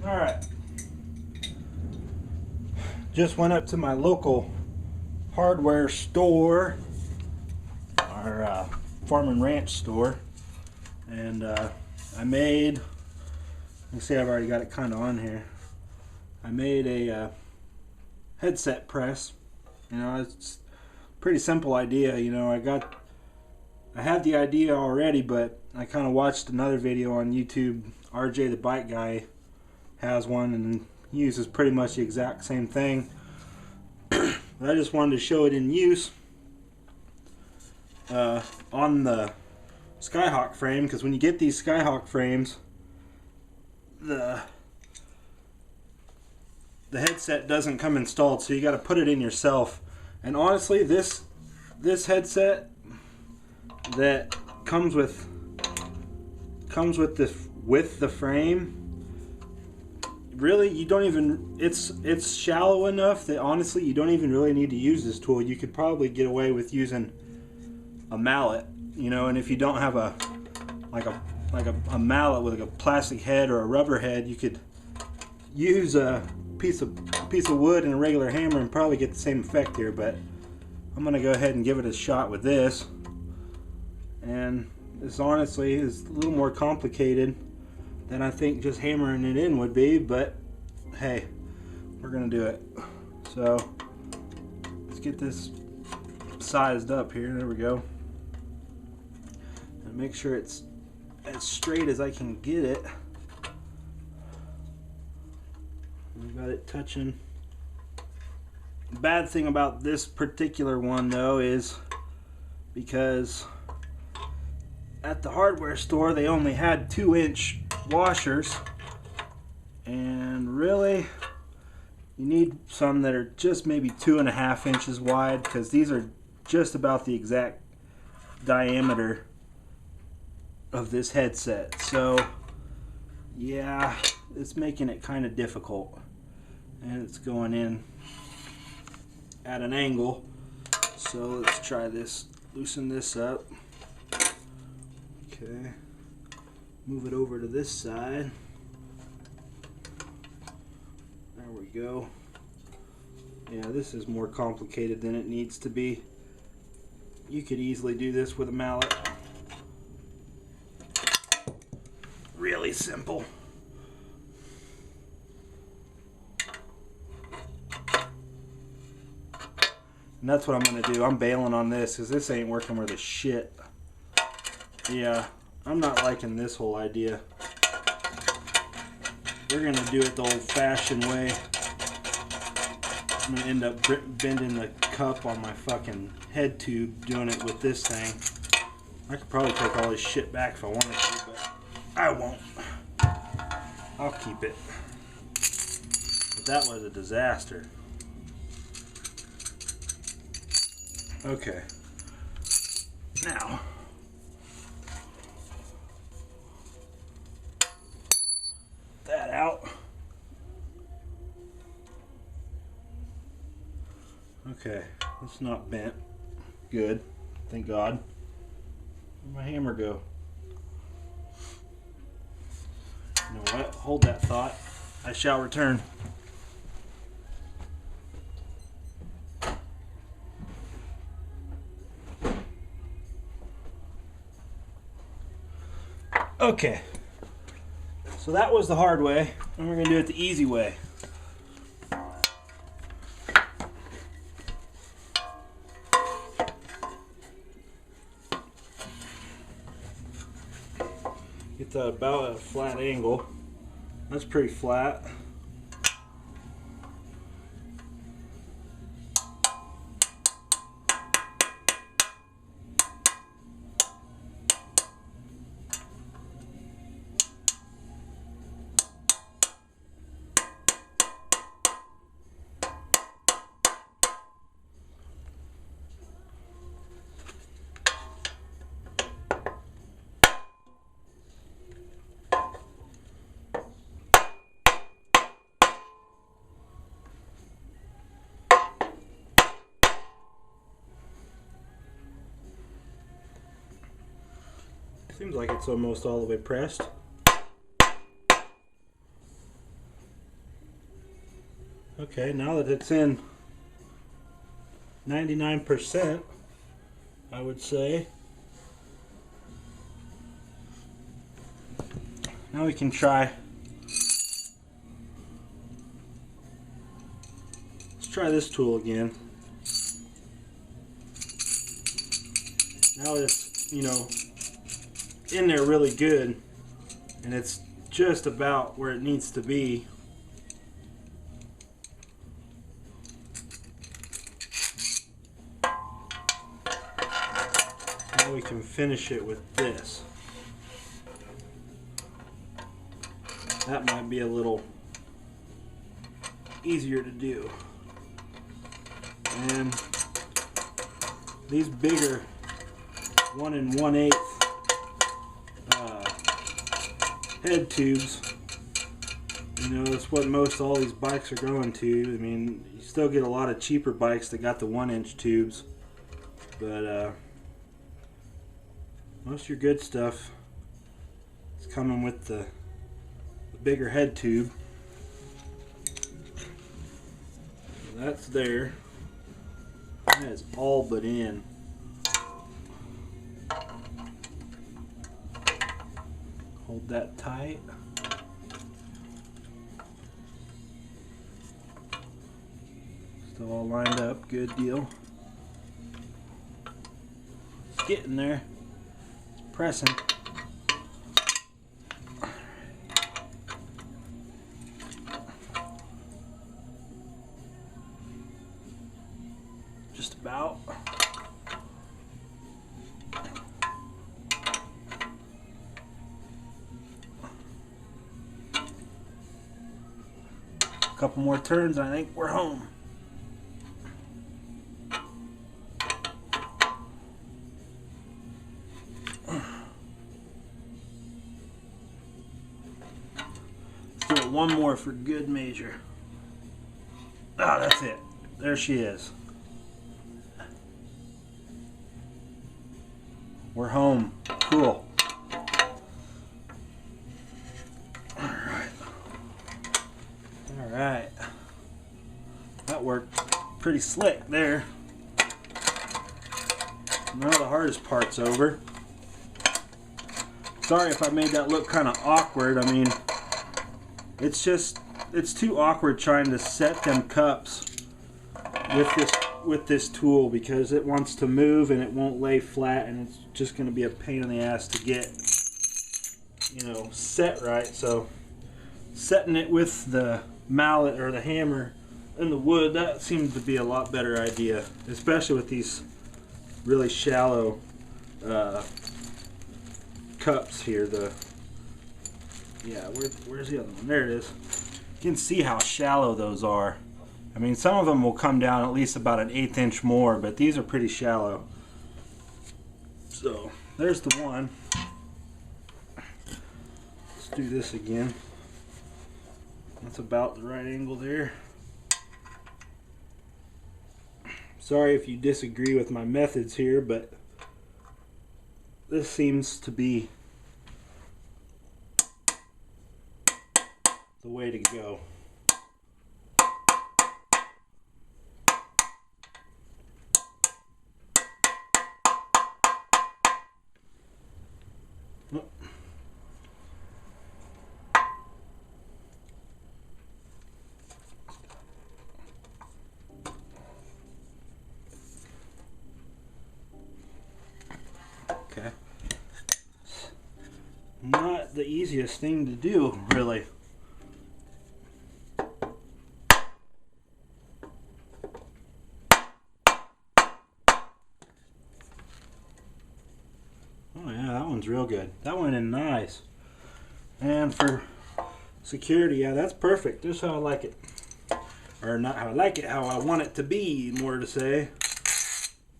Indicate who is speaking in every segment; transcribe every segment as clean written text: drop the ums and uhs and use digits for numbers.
Speaker 1: Alright. Just went up to my local hardware store, our farm and ranch store, and I made, you see I've already got it kind of on here, I made a headset press. You know, it's a pretty simple idea. You know, I had the idea already, but I kind of watched another video on YouTube. RJ the bike guy has one and he uses pretty much the exact same thing. I just wanted to show it in use on the Skyhawk frame, because when you get these Skyhawk frames, the headset doesn't come installed, so you got to put it in yourself. And honestly, this headset that comes with the frame, really, you don't even, it's shallow enough that honestly you don't even really need to use this tool. You could probably get away with using a mallet, you know. And if you don't have a mallet with like a plastic head or a rubber head, you could use a piece of wood and a regular hammer and probably get the same effect here. But I'm gonna go ahead and give it a shot with this, and this honestly is a little more complicated than I think just hammering it in would be, but hey, we're gonna do it. So let's get this sized up here. There we go. And make sure it's as straight as I can get it. We got it touching. The bad thing about this particular one though is because at the hardware store they only had 2-inch washers, and really you need some that are just maybe 2.5 inches wide, because these are just about the exact diameter of this headset. So yeah, it's making it kind of difficult, and it's going in at an angle. So let's try this. Loosen this up. Okay, move it over to this side. There we go. Yeah, this is more complicated than it needs to be. You could easily do this with a mallet. Really simple. And that's what I'm going to do. I'm bailing on this because this ain't working worth a shit. Yeah, I'm not liking this whole idea. We're going to do it the old-fashioned way. I'm going to end up bending the cup on my fucking head tube doing it with this thing. I could probably take all this shit back if I wanted to, but I won't. I'll keep it. But that was a disaster. Okay. Now, that out. Okay, it's not bent. Good. Thank God. Where'd my hammer go? You know what? Hold that thought. I shall return. Okay, so that was the hard way, and we're going to do it the easy way. Get that about at a flat angle. That's pretty flat. Seems like it's almost all the way pressed. Okay, now that it's in 99%, I would say, now we can try. Let's try this tool again. Now it's, you know, in there really good, and it's just about where it needs to be. Now we can finish it with this. That might be a little easier to do. And these bigger 1 1/8 head tubes, you know, that's what most all these bikes are going to. I mean, you still get a lot of cheaper bikes that got the 1-inch tubes, but most of your good stuff is coming with the bigger head tube. So that's there. That is all but in. Hold that tight. Still all lined up, good deal. It's getting there. It's pressing. Just about. Couple more turns, I think we're home. Let's do it one more for good measure. Ah, that's it. There she is. We're home. Cool. Alright, that worked pretty slick there. Now the hardest part's over. Sorry if I made that look kind of awkward. I mean, it's too awkward trying to set them cups with this tool, because it wants to move and it won't lay flat, and it's just going to be a pain in the ass to get, you know, set right. So setting it with the mallet or the hammer and the wood, that seems to be a lot better idea, especially with these really shallow cups here. Where's the other one? There it is. You can see how shallow those are. I mean, some of them will come down at least about an 1/8 inch more, but these are pretty shallow. So there's the one. Let's do this again. That's about the right angle there. Sorry if you disagree with my methods here, but this seems to be the way to go. Okay. Not the easiest thing to do, really. Oh yeah, that one's real good. That went in nice. And for security, yeah, that's perfect. Just how I like it. Or not how I like it, how I want it to be, more to say.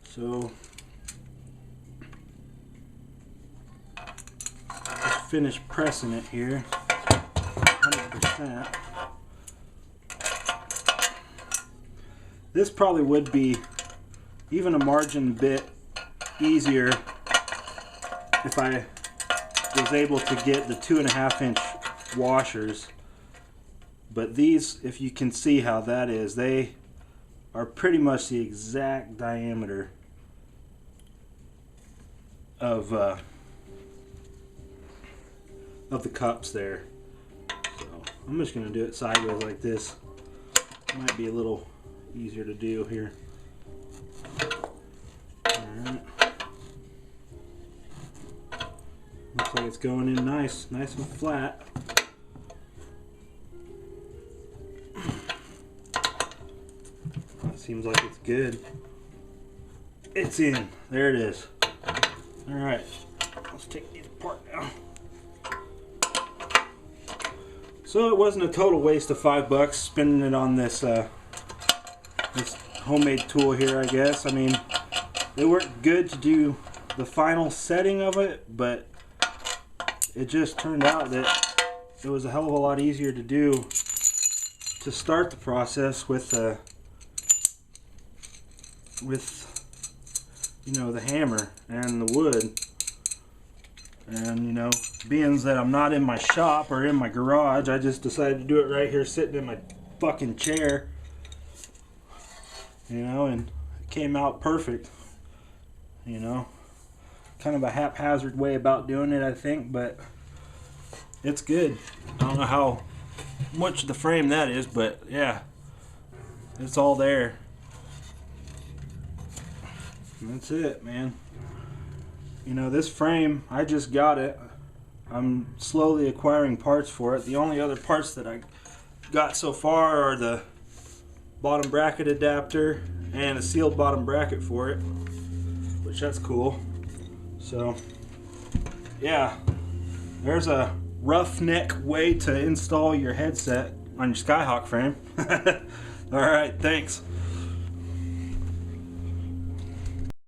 Speaker 1: So just finish pressing it here. 100%. This probably would be even a margin bit easier if I was able to get the 2.5 inch washers, But these, if you can see how that is, they are pretty much the exact diameter of the cups there. So I'm just going to do it sideways like this. Might be a little easier to do here. Alright. Looks like it's going in nice and flat. That seems like it's good. It's in. There it is. Alright. Let's take these apart now. So it wasn't a total waste of $5 spending it on this this homemade tool here, I guess. I mean, it worked good to do the final setting of it, but it just turned out that it was a hell of a lot easier to do to start the process with you know, the hammer and the wood. And you know, being that I'm not in my shop or in my garage, I just decided to do it right here sitting in my fucking chair, you know, and it came out perfect. You know, kind of a haphazard way about doing it, I think, but it's good. I don't know how much of the frame that is, but yeah, it's all there. And that's it, man. You know, this frame, I just got it. I'm slowly acquiring parts for it. The only other parts that I got so far are the bottom bracket adapter and a sealed bottom bracket for it, which that's cool. So yeah, there's a roughneck way to install your headset on your Skyhawk frame. Alright, thanks.